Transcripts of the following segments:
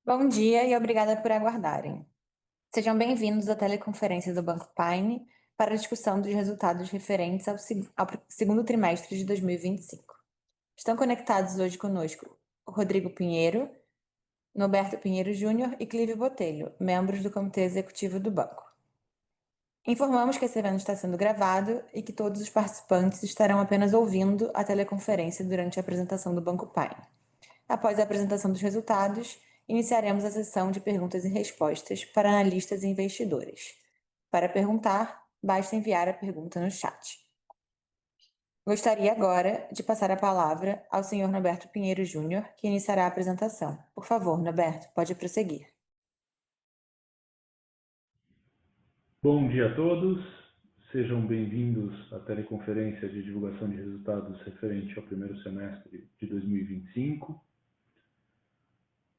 Bom dia e obrigada por aguardarem. Sejam bem-vindos à teleconferência do Banco Pine para a discussão dos resultados referentes ao segundo trimestre de 2025. Estão conectados hoje conosco Rodrigo Pinheiro, Norberto Pinheiro Júnior e Clívio Botelho, membros do Comitê Executivo do Banco. Informamos que esse evento está sendo gravado e que todos os participantes estarão apenas ouvindo a teleconferência durante a apresentação do Banco Pine. Após a apresentação dos resultados, iniciaremos a sessão de perguntas e respostas para analistas e investidores. Para perguntar, basta enviar a pergunta no chat. Gostaria agora de passar a palavra ao senhor Norberto Pinheiro Júnior, que iniciará a apresentação. Por favor, Norberto, pode prosseguir. Bom dia a todos, sejam bem-vindos à teleconferência de divulgação de resultados referente ao primeiro semestre de 2025.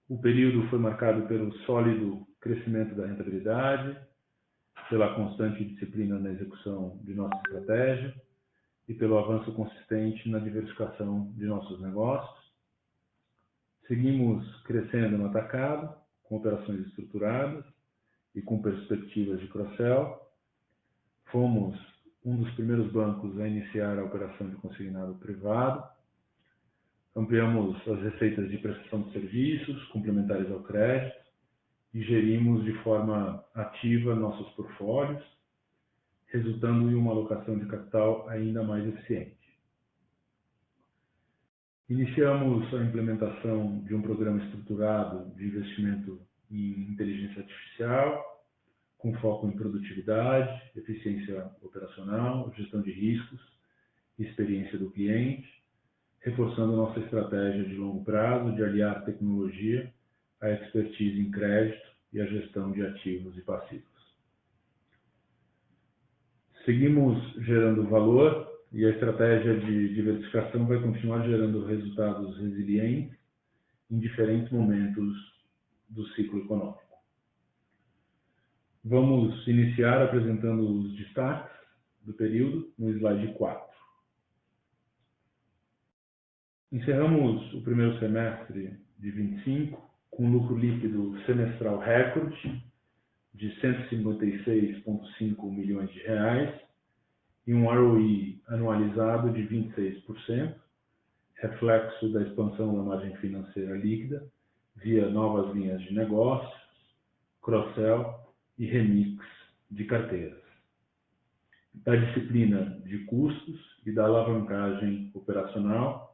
O período foi marcado pelo sólido crescimento da rentabilidade, pela constante disciplina na execução de nossa estratégia e pelo avanço consistente na diversificação de nossos negócios. Seguimos crescendo no atacado, com operações estruturadas e com perspectivas de cross-sell. Fomos um dos primeiros bancos a iniciar a operação de consignado privado. Ampliamos as receitas de prestação de serviços complementares ao crédito e gerimos de forma ativa nossos portfólios, resultando em uma alocação de capital ainda mais eficiente. Iniciamos a implementação de um programa estruturado de investimento em inteligência artificial, com foco em produtividade, eficiência operacional, gestão de riscos e experiência do cliente, reforçando nossa estratégia de longo prazo de aliar tecnologia à expertise em crédito e à gestão de ativos e passivos. Seguimos gerando valor e a estratégia de diversificação vai continuar gerando resultados resilientes em diferentes momentos do ciclo econômico. Vamos iniciar apresentando os destaques do período no slide 4. Encerramos o primeiro semestre de 25 com lucro líquido semestral recorde de 156,5 milhões de reais e um ROE anualizado de 26%, reflexo da expansão da margem financeira líquida via novas linhas de negócios, cross-sell e remix de carteiras, da disciplina de custos e da alavancagem operacional,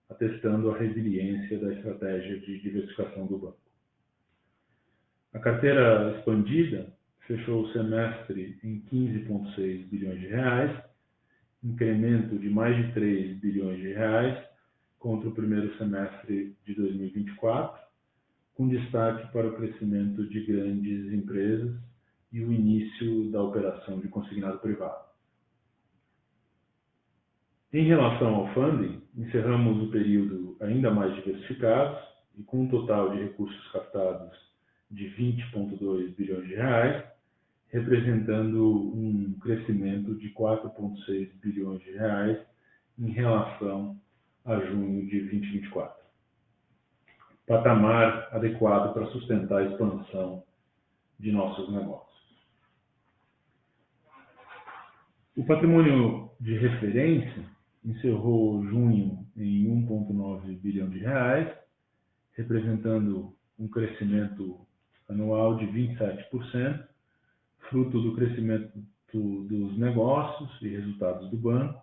atestando a resiliência da estratégia de diversificação do banco. A carteira expandida fechou o semestre em 15,6 bilhões de reais, incremento de mais de 3 bilhões de reais contra o primeiro semestre de 2024, com destaque para o crescimento de grandes empresas e o início da operação de consignado privado. Em relação ao funding, encerramos o período ainda mais diversificados e com um total de recursos captados de 20,2 bilhões de reais, representando um crescimento de 4,6 bilhões de reais em relação a junho de 2024. Patamar adequado para sustentar a expansão de nossos negócios. O patrimônio de referência encerrou junho em 1,9 bilhão de reais, representando um crescimento anual de 27%, fruto do crescimento dos negócios e resultados do banco,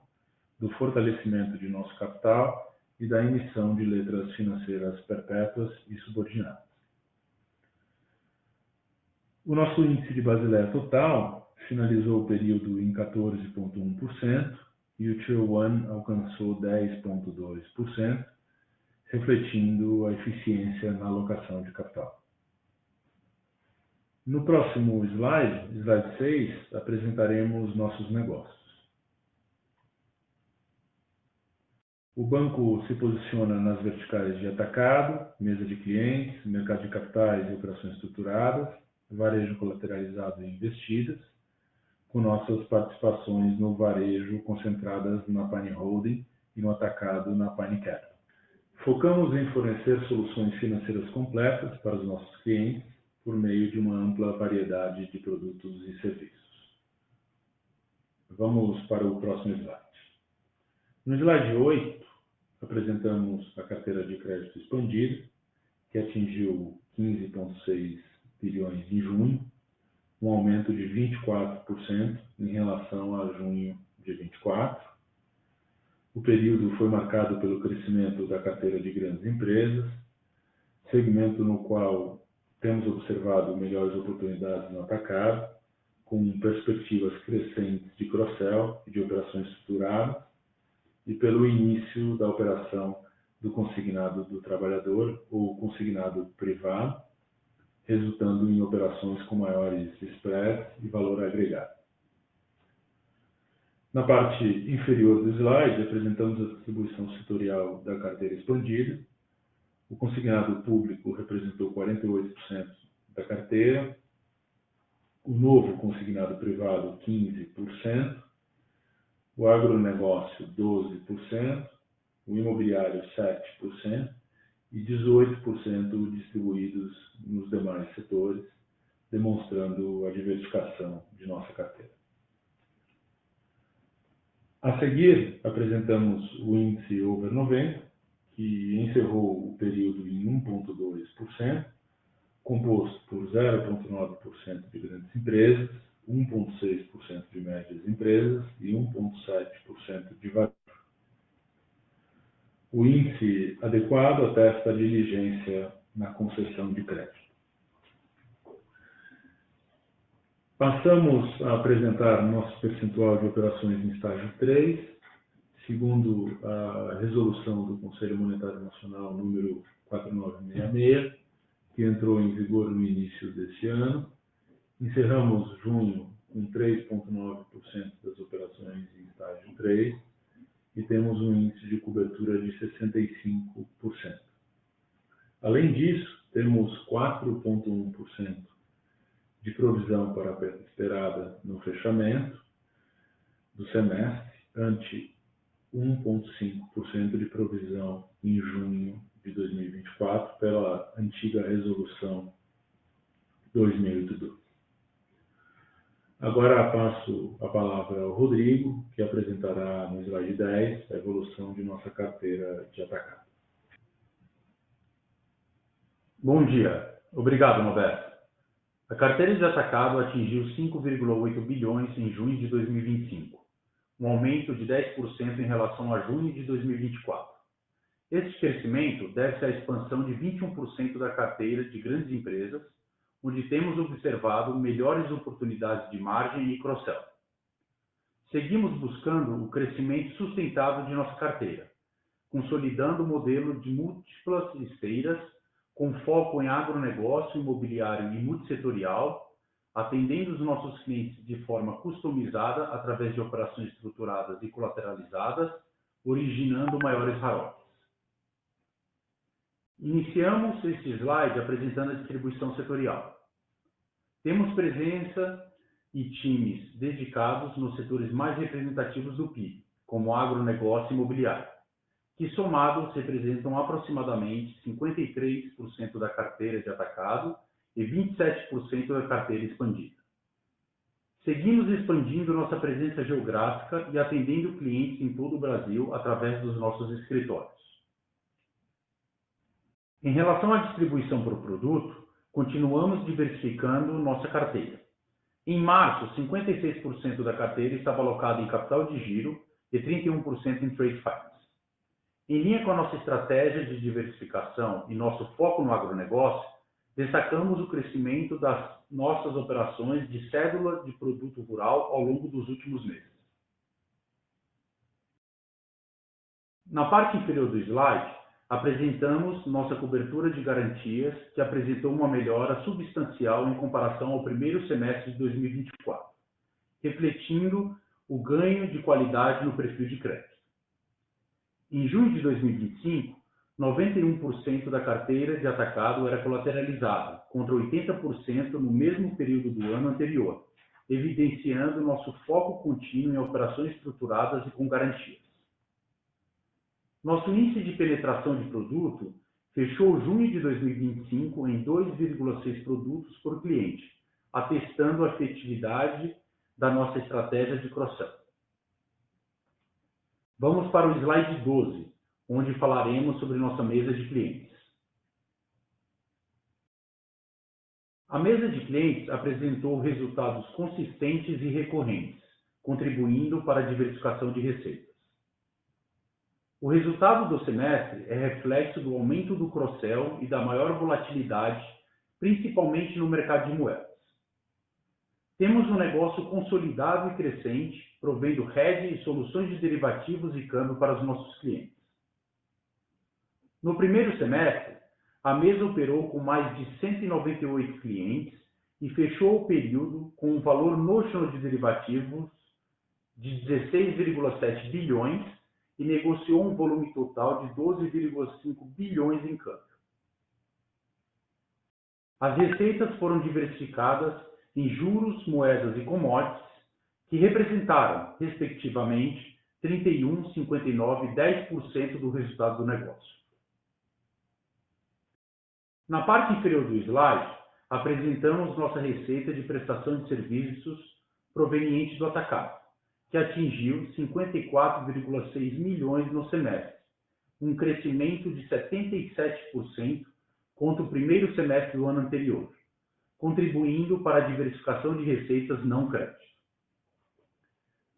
do fortalecimento de nosso capital e da emissão de letras financeiras perpétuas e subordinadas. O nosso índice de Basileia total finalizou o período em 14,1% e o Tier 1 alcançou 10,2%, refletindo a eficiência na alocação de capital. No próximo slide 6, apresentaremos nossos negócios. O banco se posiciona nas verticais de atacado, mesa de clientes, mercado de capitais e operações estruturadas, varejo colateralizado e investidas, com nossas participações no varejo concentradas na Pine Holding e no atacado na Pine Capital. Focamos em fornecer soluções financeiras completas para os nossos clientes por meio de uma ampla variedade de produtos e serviços. Vamos para o próximo slide. No slide 8, apresentamos a carteira de crédito expandida, que atingiu 15,6 bilhões em junho, um aumento de 24% em relação a junho de 24. O período foi marcado pelo crescimento da carteira de grandes empresas, segmento no qual temos observado melhores oportunidades no atacado, com perspectivas crescentes de cross-sell e de operações estruturadas, e pelo início da operação do consignado do trabalhador ou consignado privado, resultando em operações com maiores spreads e valor agregado. Na parte inferior do slide, apresentamos a distribuição setorial da carteira expandida. O consignado público representou 48% da carteira, o novo consignado privado 15%, o agronegócio 12%, o imobiliário 7% e 18% distribuídos nos demais setores, demonstrando a diversificação de nossa carteira. A seguir, apresentamos o índice Over 90, que encerrou o período em 1,2%, composto por 0,9% de grandes empresas, 1,6% de médias empresas e 1,7% de varejo. O índice adequado atesta a diligência na concessão de crédito. Passamos a apresentar nosso percentual de operações em estágio 3, segundo a resolução do Conselho Monetário Nacional número 4966, que entrou em vigor no início deste ano. Encerramos junho com 3,9% das operações em estágio 3 e temos um índice de cobertura de 65%. Além disso, temos 4,1% de provisão para a perda esperada no fechamento do semestre, ante 1,5% de provisão em junho de 2024 pela antiga resolução 2002. Agora passo a palavra ao Rodrigo, que apresentará no slide 10 a evolução de nossa carteira de atacado. Bom dia. Obrigado, Norberto. A carteira de atacado atingiu 5,8 bilhões em junho de 2025, um aumento de 10% em relação a junho de 2024. Este crescimento deve-se à expansão de 21% da carteira de grandes empresas, onde temos observado melhores oportunidades de margem e cross-sell. Seguimos buscando o crescimento sustentável de nossa carteira, consolidando o modelo de múltiplas esteiras, com foco em agronegócio, imobiliário e multissetorial, atendendo os nossos clientes de forma customizada através de operações estruturadas e colateralizadas, originando maiores ROIs. Iniciamos este slide apresentando a distribuição setorial. Temos presença e times dedicados nos setores mais representativos do PIB, como agronegócio e imobiliário, que somados representam aproximadamente 53% da carteira de atacado e 27% da carteira expandida. Seguimos expandindo nossa presença geográfica e atendendo clientes em todo o Brasil através dos nossos escritórios. Em relação à distribuição por produto, continuamos diversificando nossa carteira. Em março, 56% da carteira estava alocada em capital de giro e 31% em trade finance. Em linha com a nossa estratégia de diversificação e nosso foco no agronegócio, destacamos o crescimento das nossas operações de cédula de produto rural ao longo dos últimos meses. Na parte inferior do slide, apresentamos nossa cobertura de garantias, que apresentou uma melhora substancial em comparação ao primeiro semestre de 2024, refletindo o ganho de qualidade no perfil de crédito. Em junho de 2025, 91% da carteira de atacado era colateralizada, contra 80% no mesmo período do ano anterior, evidenciando nosso foco contínuo em operações estruturadas e com garantias. Nosso índice de penetração de produto fechou junho de 2025 em 2,6 produtos por cliente, atestando a efetividade da nossa estratégia de cross-sell. Vamos para o slide 12, onde falaremos sobre nossa mesa de clientes. A mesa de clientes apresentou resultados consistentes e recorrentes, contribuindo para a diversificação de receitas. O resultado do semestre é reflexo do aumento do cross-sell e da maior volatilidade, principalmente no mercado de moedas. Temos um negócio consolidado e crescente, provendo hedge e soluções de derivativos e câmbio para os nossos clientes. No primeiro semestre, a mesa operou com mais de 198 clientes e fechou o período com um valor notional de derivativos de 16,7 bilhões e negociou um volume total de 12,5 bilhões em câmbio. As receitas foram diversificadas em juros, moedas e commodities, que representaram, respectivamente, 31%, 59% e 10% do resultado do negócio. Na parte inferior do slide, apresentamos nossa receita de prestação de serviços proveniente do atacado, que atingiu 54,6 milhões no semestre, um crescimento de 77% contra o primeiro semestre do ano anterior, contribuindo para a diversificação de receitas não crédito.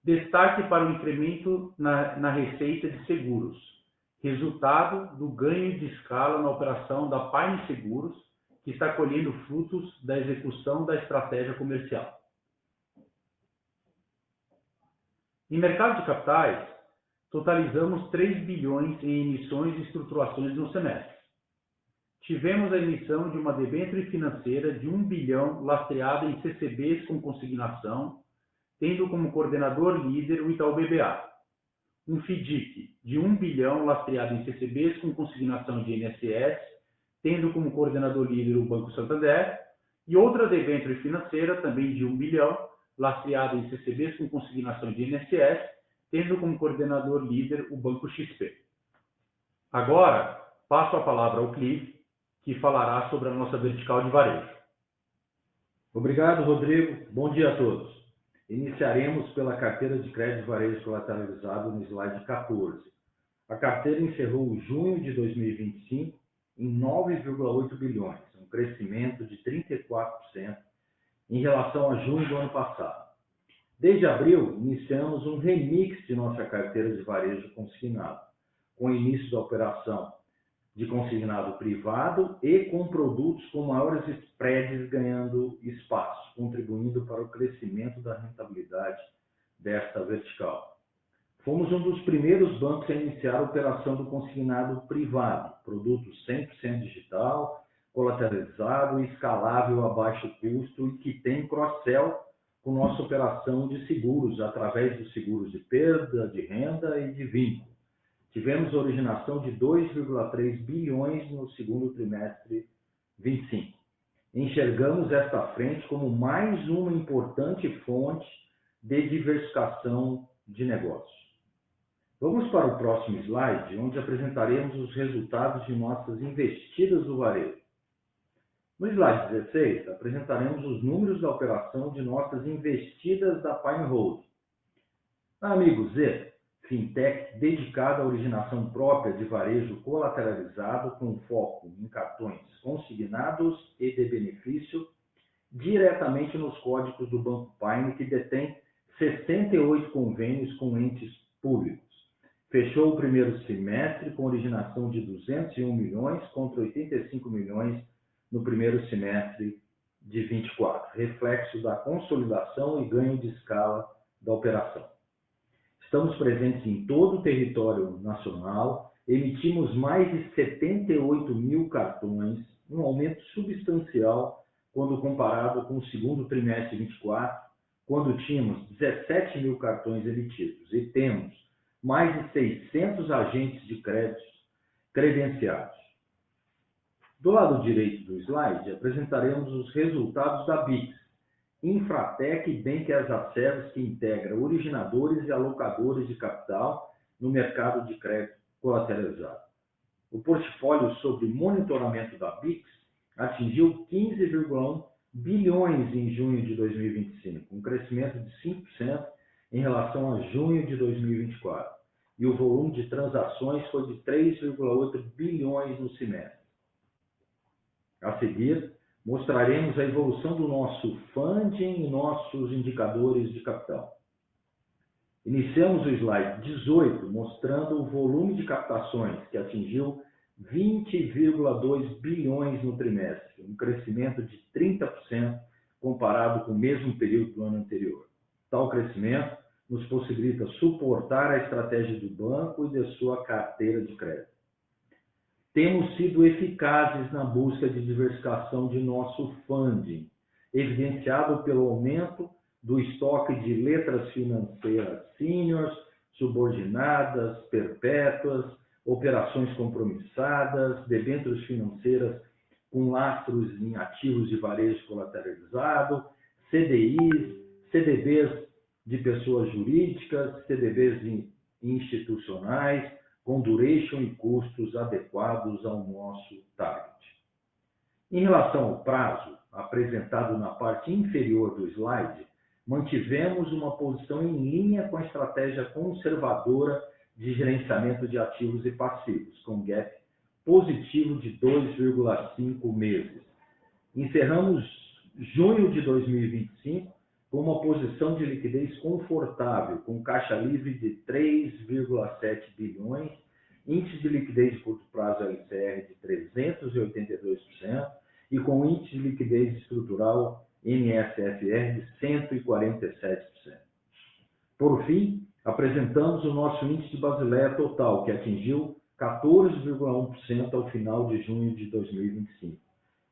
Destaque para o incremento na receita de seguros, resultado do ganho de escala na operação da Pine Seguros, que está colhendo frutos da execução da estratégia comercial. Em mercado de capitais, totalizamos 3 bilhões em emissões e estruturações no semestre. Tivemos a emissão de uma debênture financeira de 1 bilhão lastreada em CCBs com consignação, tendo como coordenador líder o Itaú BBA. Um FDIC de 1 bilhão lastreado em CCBs com consignação de INSS, tendo como coordenador líder o Banco Santander, e outra debênture financeira, também de 1 bilhão, lastreada em CCBs com consignação de INSS, tendo como coordenador líder o Banco XP. Agora, passo a palavra ao Clive, que falará sobre a nossa vertical de varejo. Obrigado, Rodrigo. Bom dia a todos. Iniciaremos pela carteira de crédito varejo colateralizado no slide 14. A carteira encerrou junho de 2025 em 9,8 bilhões, um crescimento de 34% em relação a junho do ano passado. Desde abril, iniciamos um remix de nossa carteira de varejo consignado, com o início da operação de consignado privado e com produtos com maiores spreads ganhando espaço, contribuindo para o crescimento da rentabilidade desta vertical. Fomos um dos primeiros bancos a iniciar a operação do consignado privado, produto 100% digital, colateralizado e escalável a baixo custo e que tem cross-sell com nossa operação de seguros, através dos seguros de perda, de renda e de vínculo. Tivemos originação de 2,3 bilhões no segundo trimestre 25. Enxergamos esta frente como mais uma importante fonte de diversificação de negócios. Vamos para o próximo slide, onde apresentaremos os resultados de nossas investidas do varejo. No slide 16, apresentaremos os números da operação de nossas investidas da Pine Hold. A Amigo Z, fintech dedicada à originação própria de varejo colateralizado com foco em cartões consignados e de benefício diretamente nos códigos do Banco Pine, que detém 68 convênios com entes públicos. Fechou o primeiro semestre com originação de 201 milhões contra 85 milhões no primeiro semestre de 24, reflexo da consolidação e ganho de escala da operação. Estamos presentes em todo o território nacional, emitimos mais de 78 mil cartões, um aumento substancial quando comparado com o segundo trimestre de 24, quando tínhamos 17 mil cartões emitidos e temos mais de 600 agentes de crédito credenciados. Do lado direito do slide, apresentaremos os resultados da BIX, Infratec Bank as a Service, que integra originadores e alocadores de capital no mercado de crédito colateralizado. O portfólio sob monitoramento da BICS atingiu 15,1 bilhões em junho de 2025, um crescimento de 5% em relação a junho de 2024, e o volume de transações foi de 3,8 bilhões no semestre. A seguir, mostraremos a evolução do nosso funding e nossos indicadores de capital. Iniciamos o slide 18 mostrando o volume de captações, que atingiu 20,2 bilhões no trimestre, um crescimento de 30% comparado com o mesmo período do ano anterior. Tal crescimento nos possibilita suportar a estratégia do banco e de sua carteira de crédito. Temos sido eficazes na busca de diversificação de nosso funding, evidenciado pelo aumento do estoque de letras financeiras seniors, subordinadas, perpétuas, operações compromissadas, debêntures financeiras com lastros em ativos de varejo colateralizado, CDIs, CDBs de pessoas jurídicas, CDBs institucionais, com duration e custos adequados ao nosso target. Em relação ao prazo, apresentado na parte inferior do slide, mantivemos uma posição em linha com a estratégia conservadora de gerenciamento de ativos e passivos, com gap positivo de 2,5 meses. Encerramos junho de 2025 com uma posição de liquidez confortável, com caixa livre de 3,7 bilhões, índice de liquidez de curto prazo LCR de 382% e com índice de liquidez estrutural NSFR de 147%. Por fim, apresentamos o nosso índice de Basileia total, que atingiu 14,1% ao final de junho de 2025,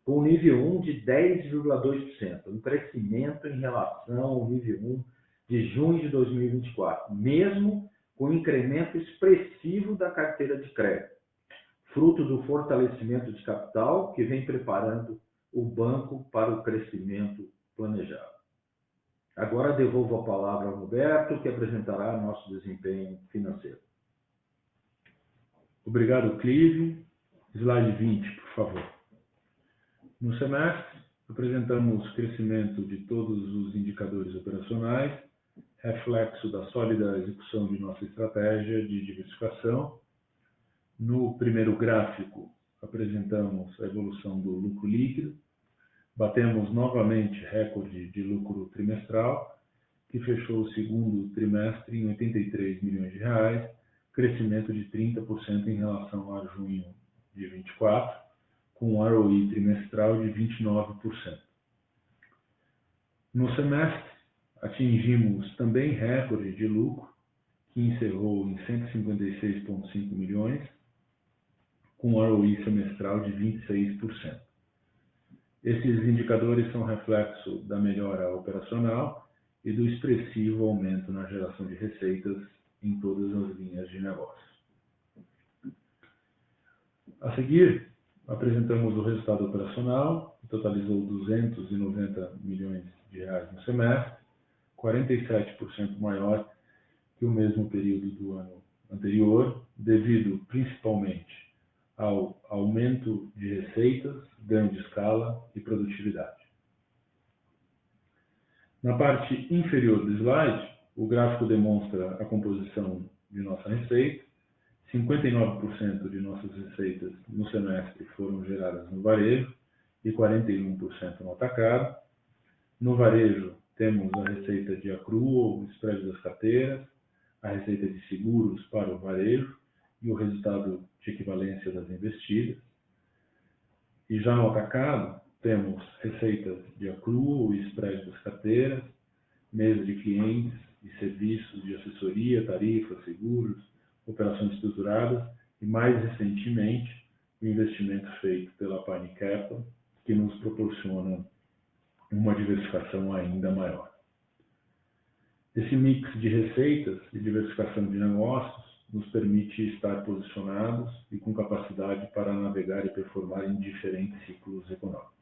com o nível 1 de 10,2%, um crescimento em relação ao nível 1 de junho de 2024, mesmo com incremento expressivo da carteira de crédito, fruto do fortalecimento de capital que vem preparando o banco para o crescimento planejado. Agora devolvo a palavra ao Roberto, que apresentará nosso desempenho financeiro. Obrigado, Clívio. Slide 20, por favor. No semestre, apresentamos crescimento de todos os indicadores operacionais, reflexo da sólida execução de nossa estratégia de diversificação. No primeiro gráfico, apresentamos a evolução do lucro líquido. Batemos novamente recorde de lucro trimestral, que fechou o segundo trimestre em 83 milhões de reais, crescimento de 30% em relação a junho de 24, com um ROI trimestral de 29%. No semestre, atingimos também recorde de lucro, que encerrou em 156,5 milhões, com um ROI semestral de 26%. Esses indicadores são reflexo da melhora operacional e do expressivo aumento na geração de receitas em todas as linhas de negócio. A seguir, apresentamos o resultado operacional, que totalizou 290 milhões de reais no semestre, 47% maior que o mesmo período do ano anterior, devido principalmente ao aumento de receitas, ganho de escala e produtividade. Na parte inferior do slide, o gráfico demonstra a composição de nossa receita. 59% de nossas receitas no semestre foram geradas no varejo e 41% no atacado. No varejo, temos a receita de accrual, o spread das carteiras, a receita de seguros para o varejo e o resultado de equivalência das investidas. E já no atacado, temos receitas de accrual e spread das carteiras, mesa de clientes e serviços de assessoria, tarifas, seguros, operações estruturadas e, mais recentemente, o investimento feito pela Pine Capital, que nos proporciona uma diversificação ainda maior. Esse mix de receitas e diversificação de negócios nos permite estar posicionados e com capacidade para navegar e performar em diferentes ciclos econômicos.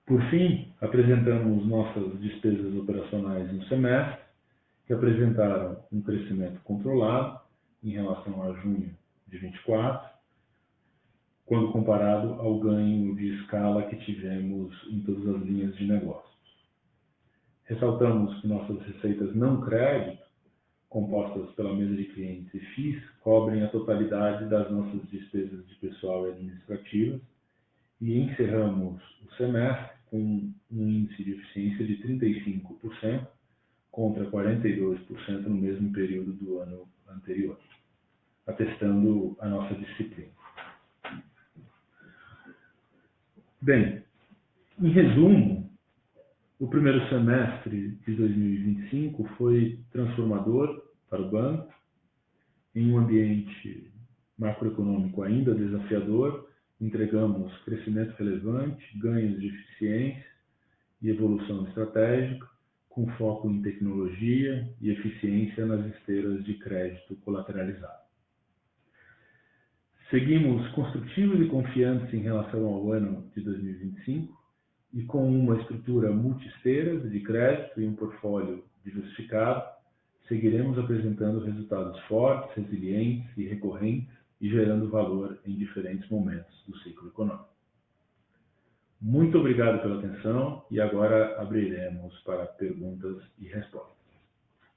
Por fim, apresentamos nossas despesas operacionais no semestre, que apresentaram um crescimento controlado, em relação a junho de 24, quando comparado ao ganho de escala que tivemos em todas as linhas de negócios. Ressaltamos que nossas receitas não crédito, compostas pela mesa de clientes e FIIs, cobrem a totalidade das nossas despesas de pessoal e administrativas e encerramos o semestre com um índice de eficiência de 35%, contra 42% no mesmo período do ano anterior, atestando a nossa disciplina. Bem, em resumo, o primeiro semestre de 2025 foi transformador para o banco, em um ambiente macroeconômico ainda desafiador. Entregamos crescimento relevante, ganhos de eficiência e evolução estratégica, com foco em tecnologia e eficiência nas esteiras de crédito colateralizado. Seguimos construtivos e confiantes em relação ao ano de 2025 e com uma estrutura multi-esteiras de crédito e um portfólio diversificado, seguiremos apresentando resultados fortes, resilientes e recorrentes e gerando valor em diferentes momentos do ciclo econômico. Muito obrigado pela atenção e agora abriremos para perguntas e respostas.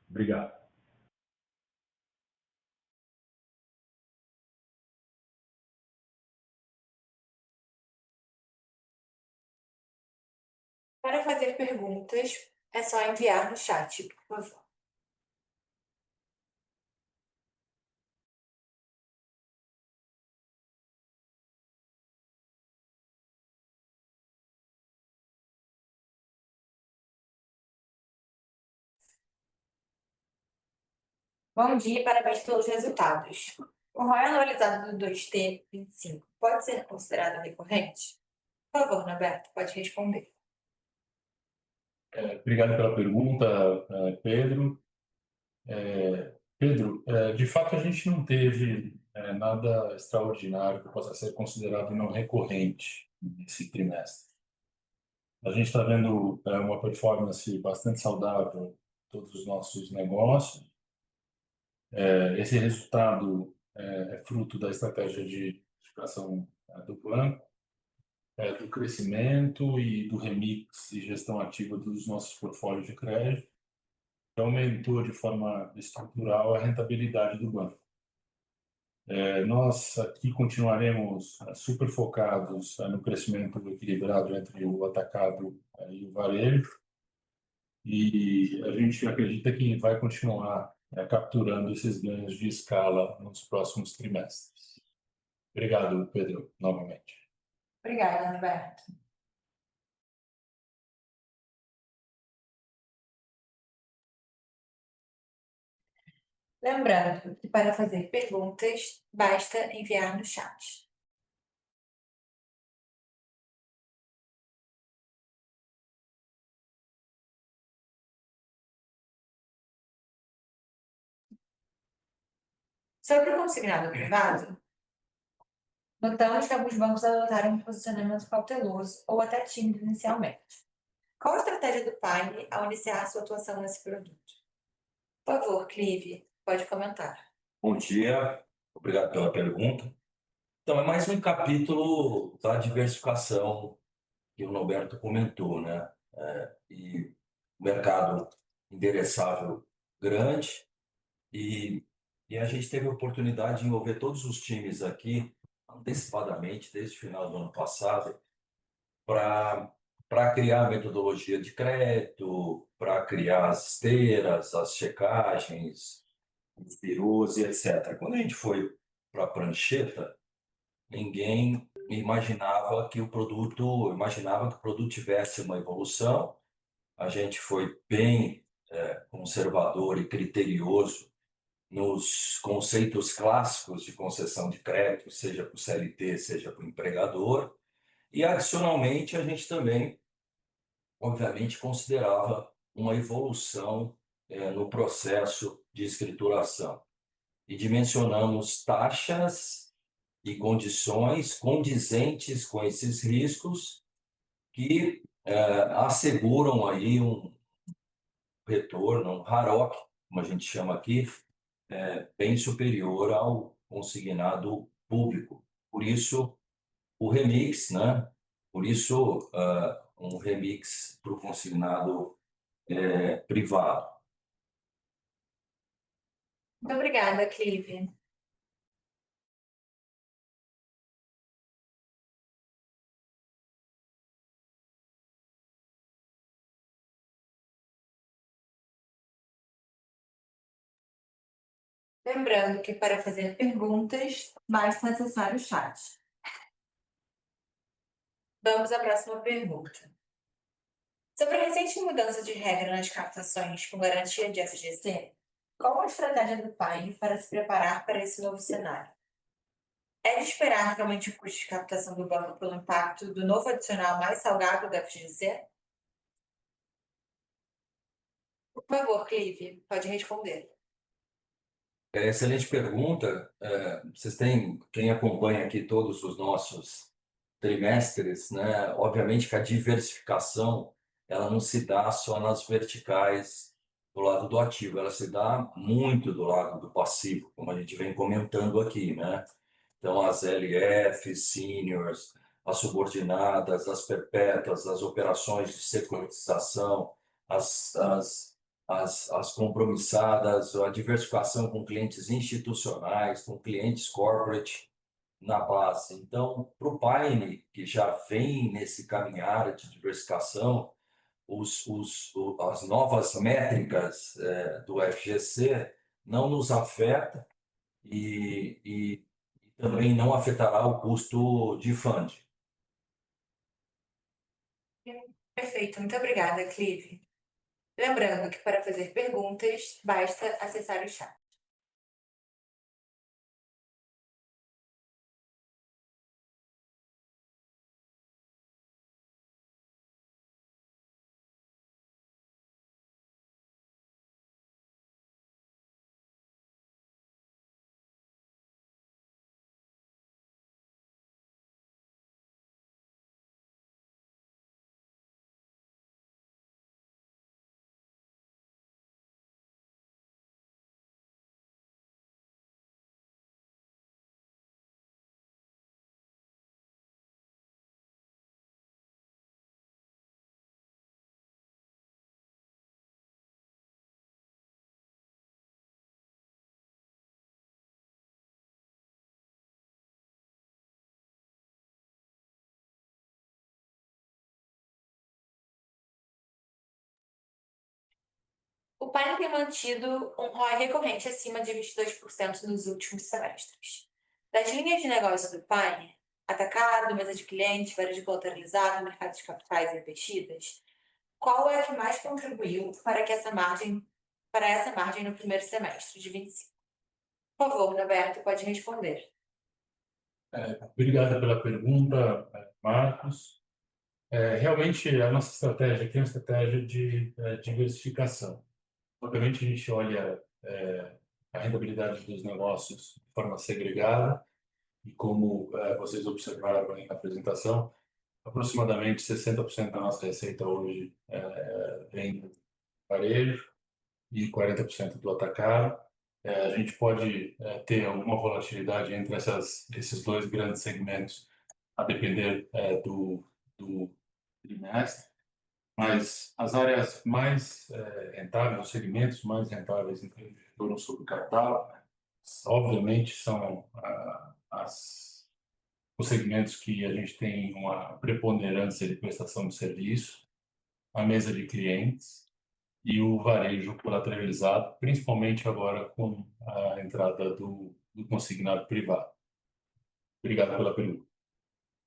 Obrigado. Para fazer perguntas, é só enviar no chat, por favor. Bom dia e parabéns pelos resultados. O ROI anualizado do 2T 25 pode ser considerado recorrente? Por favor, Norberto, pode responder. Obrigado pela pergunta, Pedro. Pedro, de fato, a gente não teve nada extraordinário que possa ser considerado não recorrente nesse trimestre. A gente está vendo uma performance bastante saudável em todos os nossos negócios. Esse resultado é fruto da estratégia de diversificação do banco, do crescimento e do remix e gestão ativa dos nossos portfólios de crédito, que aumentou de forma estrutural a rentabilidade do banco. Nós aqui continuaremos super focados no crescimento equilibrado entre o atacado e o varejo, e a gente acredita que vai continuar capturando esses ganhos de escala nos próximos trimestres. Obrigado, Pedro, novamente. Obrigada, Norberto. Lembrando que para fazer perguntas, basta enviar no chat. Sobre o consignado privado, notamos que alguns bancos adotaram um posicionamento cauteloso ou até tímido inicialmente. Qual a estratégia do Pine ao iniciar sua atuação nesse produto? Por favor, Clive, pode comentar. Bom dia, obrigado pela pergunta. Então, é mais um capítulo da diversificação que o Norberto comentou, né? E mercado endereçável grande e a gente teve a oportunidade de envolver todos os times aqui antecipadamente, desde o final do ano passado, para criar a metodologia de crédito, para criar as esteiras, as checagens, os birôs e etc. Quando a gente foi para a prancheta, ninguém imaginava que o produto tivesse uma evolução. A gente foi bem conservador e criterioso nos conceitos clássicos de concessão de crédito, seja para o CLT, seja para o empregador. E, adicionalmente, a gente também, obviamente, considerava uma evolução no processo de escrituração. E dimensionamos taxas e condições condizentes com esses riscos que asseguram aí um retorno, um RAROC, como a gente chama aqui, bem superior ao consignado público. Por isso, o remix, né? Por isso, um remix para o consignado privado. Muito obrigada, Clive. Lembrando que para fazer perguntas, basta acessar o chat. Vamos à próxima pergunta. Sobre a recente mudança de regra nas captações com garantia de FGC, qual a estratégia do PAI para se preparar para esse novo cenário? É de esperar que aumente o custo de captação do banco pelo impacto do novo adicional mais salgado do FGC? Por favor, Clive, pode responder. Excelente pergunta. Vocês têm, quem acompanha aqui todos os nossos trimestres, né? Obviamente que a diversificação ela não se dá só nas verticais do lado do ativo, ela se dá muito do lado do passivo, como a gente vem comentando aqui, né? Então, as LF, seniors, as subordinadas, as perpétuas, as operações de securitização, as compromissadas, a diversificação com clientes institucionais, com clientes corporate na base. Então, para o Pine, que já vem nesse caminhar de diversificação, as novas métricas do FGC não nos afeta e também não afetará o custo de fund. Perfeito, muito obrigada, Clive. Lembrando que para fazer perguntas, basta acessar o chat. O Pine tem mantido um ROI recorrente acima de 22% nos últimos semestres. Das linhas de negócio do Pine, atacado, mesa de clientes, varejo colateralizado, mercado de capitais e investidas, qual é a que mais contribuiu para essa margem no primeiro semestre de 25? Por favor, Roberto, pode responder. Obrigado pela pergunta, Marcos. Realmente, a nossa estratégia aqui é uma estratégia de diversificação. Obviamente, a gente olha a rentabilidade dos negócios de forma segregada e, como vocês observaram aí na apresentação, aproximadamente 60% da nossa receita hoje vem do varejo e 40% do atacado. A gente pode ter alguma volatilidade entre esses dois grandes segmentos, a depender do trimestre, mas as áreas mais rentáveis, os segmentos mais rentáveis em termos de retorno sobre o capital, obviamente são os segmentos que a gente tem uma preponderância de prestação de serviço, a mesa de clientes e o varejo colateralizado, principalmente agora com a entrada do consignado privado. Obrigado pela pergunta.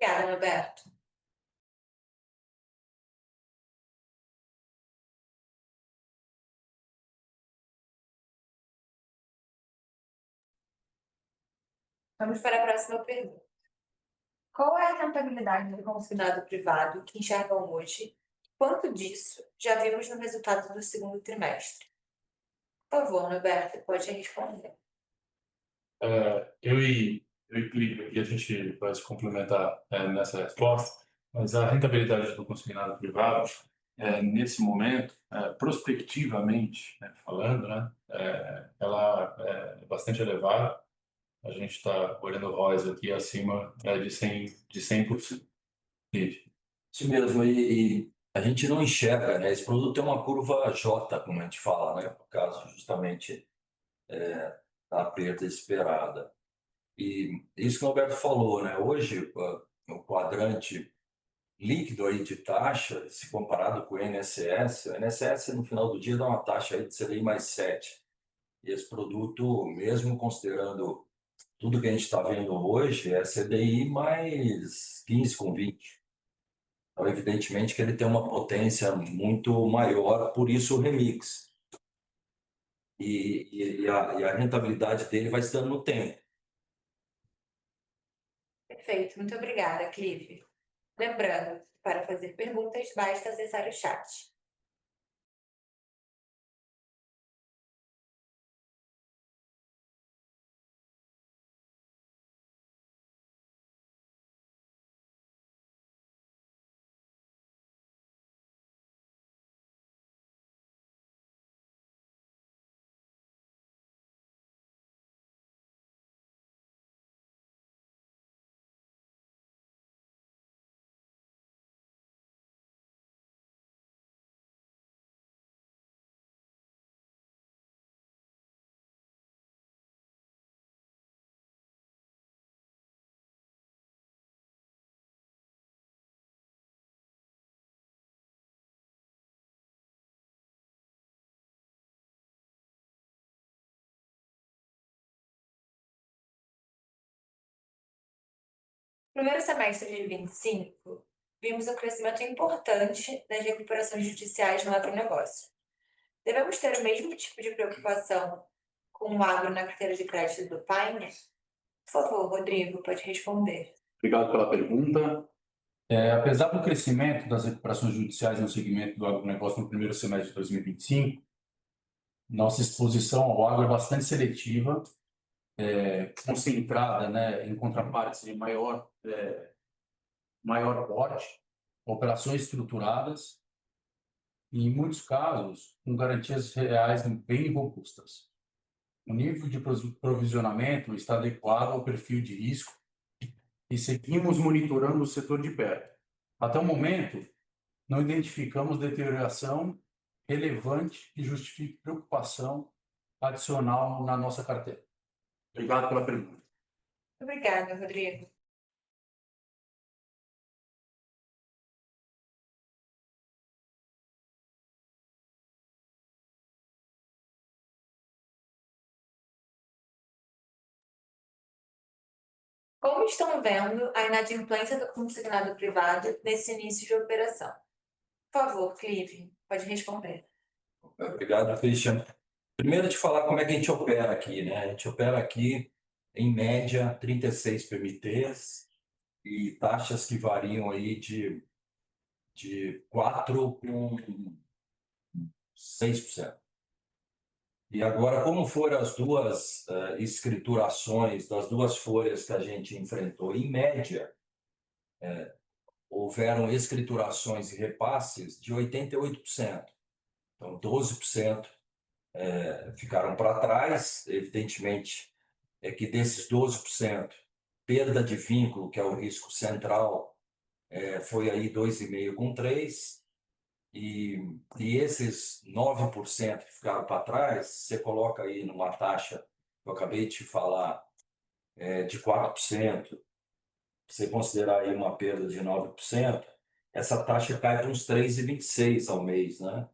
Obrigada, Roberto. Vamos para a próxima pergunta. Qual é a rentabilidade do consignado privado que enxergam hoje? Quanto disso já vimos no resultado do segundo trimestre? Por favor, Roberto, pode responder. Eu e Clive aqui, a gente vai se complementar nessa resposta, mas a rentabilidade do consignado privado nesse momento, prospectivamente, né, falando, né, ela é bastante elevada. A gente está olhando o ROIs aqui acima de 100%. Isso mesmo, e a gente não enxerga, né? Esse produto tem uma curva J, como a gente fala, né? Por causa justamente da perda esperada. E isso que o Alberto falou, né? Hoje, o quadrante líquido aí de taxa, se comparado com o INSS, o INSS no final do dia dá uma taxa aí de CDI mais 7. E esse produto, mesmo considerando tudo que a gente está vendo hoje, é CDI mais 15 com 20. Então, evidentemente que ele tem uma potência muito maior, por isso o remix. E a rentabilidade dele vai se dando no tempo. Perfeito, muito obrigada, Clive. Lembrando, para fazer perguntas, basta acessar o chat. No primeiro semestre de 2025, vimos um crescimento importante das recuperações judiciais no agronegócio. Devemos ter o mesmo tipo de preocupação com o agro na carteira de crédito do Pine? Por favor, Rodrigo, pode responder. Obrigado pela pergunta. Apesar do crescimento das recuperações judiciais no segmento do agronegócio no primeiro semestre de 2025, nossa exposição ao agro é bastante seletiva, concentrada, né, em contrapartes de maior porte, operações estruturadas e, em muitos casos, com garantias reais bem robustas. O nível de provisionamento está adequado ao perfil de risco e seguimos monitorando o setor de perto. Até o momento, não identificamos deterioração relevante que justifique preocupação adicional na nossa carteira. Obrigado pela pergunta. Obrigada, Rodrigo. Como estão vendo a inadimplência do consignado privado nesse início de operação? Por favor, Clive, pode responder. Obrigado, Christian. Primeiro, te falar como é que a gente opera aqui, né? A gente opera aqui, em média, 36 PMTs e taxas que variam aí de 4% com 6%. E agora, como foram as duas escriturações das duas folhas que a gente enfrentou, em média, houveram escriturações e repasses de 88%. Então, 12% ficaram para trás. Evidentemente, é que desses 12%, perda de vínculo, que é o risco central, foi aí 2,5% com 3%. E esses 9% que ficaram para trás, você coloca aí numa taxa, que eu acabei de te falar, de 4%, você considerar aí uma perda de 9%, essa taxa cai para uns 3,26 ao mês, né?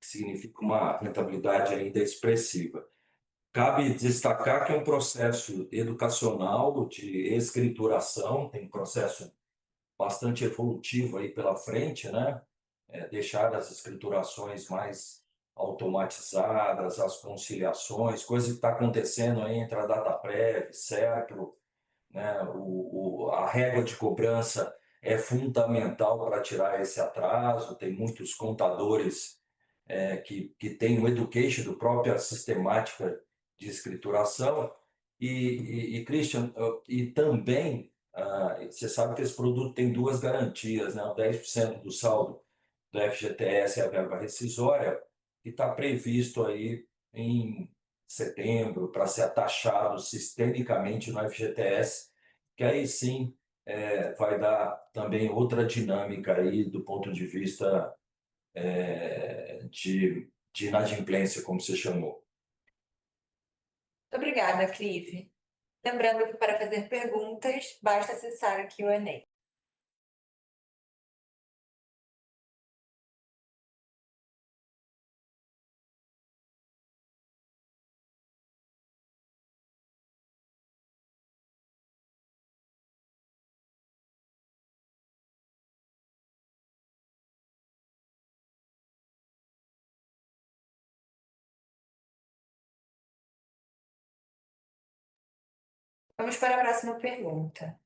Que significa uma rentabilidade ainda expressiva. Cabe destacar que é um processo educacional de escrituração, tem um processo bastante evolutivo aí pela frente, né? Deixar as escriturações mais automatizadas, as conciliações, coisa que está acontecendo aí entre a Dataprev, Serpro, né? A régua de cobrança é fundamental para tirar esse atraso. Tem muitos contadores que têm o education do própria sistemática de escrituração. E Christian, e também, você sabe que esse produto tem duas garantias, né? O 10% do saldo do FGTS, a verba rescisória, que está previsto aí em setembro para ser taxado sistemicamente no FGTS, que aí sim vai dar também outra dinâmica aí do ponto de vista de inadimplência, como você chamou. Obrigada, Clive. Lembrando que para fazer perguntas, basta acessar o Q&A. Vamos para a próxima pergunta.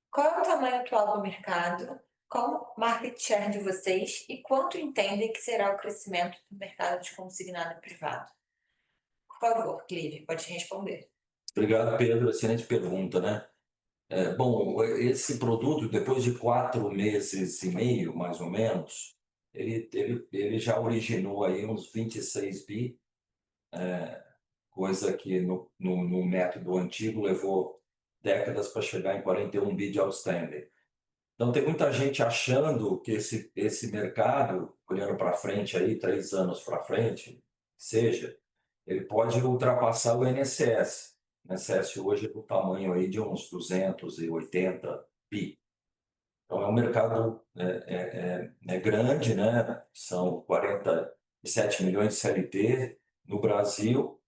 Qual é o tamanho atual do mercado? Qual o market share de vocês e quanto entendem que será o crescimento do mercado de consignado privado? Por favor, Clive, pode responder. Obrigado, Pedro. Excelente pergunta, né? Bom, esse produto, depois de 4 meses e meio, mais ou menos, ele já originou aí uns 26 bi, coisa que no método antigo levou décadas para chegar em 41 bi de outstanding. Então, tem muita gente achando que esse mercado, olhando para frente aí, 3 anos para frente, seja, ele pode ultrapassar o INSS. O INSS hoje é do tamanho aí de uns 280 bi. Então, é um mercado grande, né? São 47 milhões de CLT no Brasil,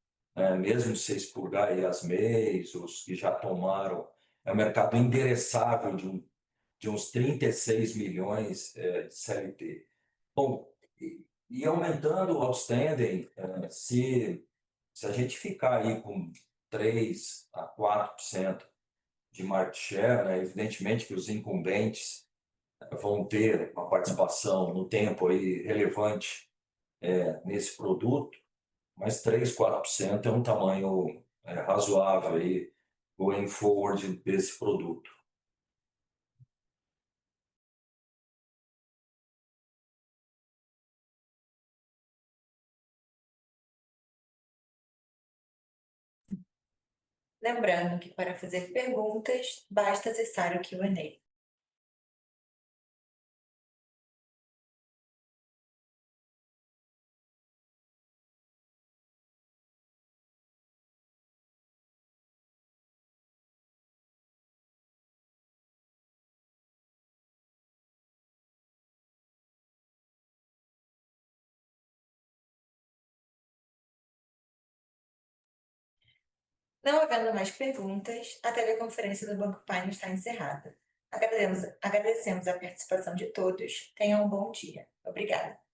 mesmo se você expurgar aí as MEIs, os que já tomaram, é um mercado endereçável de uns 36 milhões de CLT. Bom, e aumentando o outstanding, se a gente ficar aí com 3 a 4% de market share, né, evidentemente que os incumbentes vão ter uma participação no tempo aí relevante nesse produto, mas 3, 4% é um tamanho razoável aí going forward desse produto. Lembrando que para fazer perguntas, basta acessar o Q&A. Não havendo mais perguntas, a teleconferência do Banco Pine está encerrada. Agradecemos a participação de todos. Tenham um bom dia. Obrigada.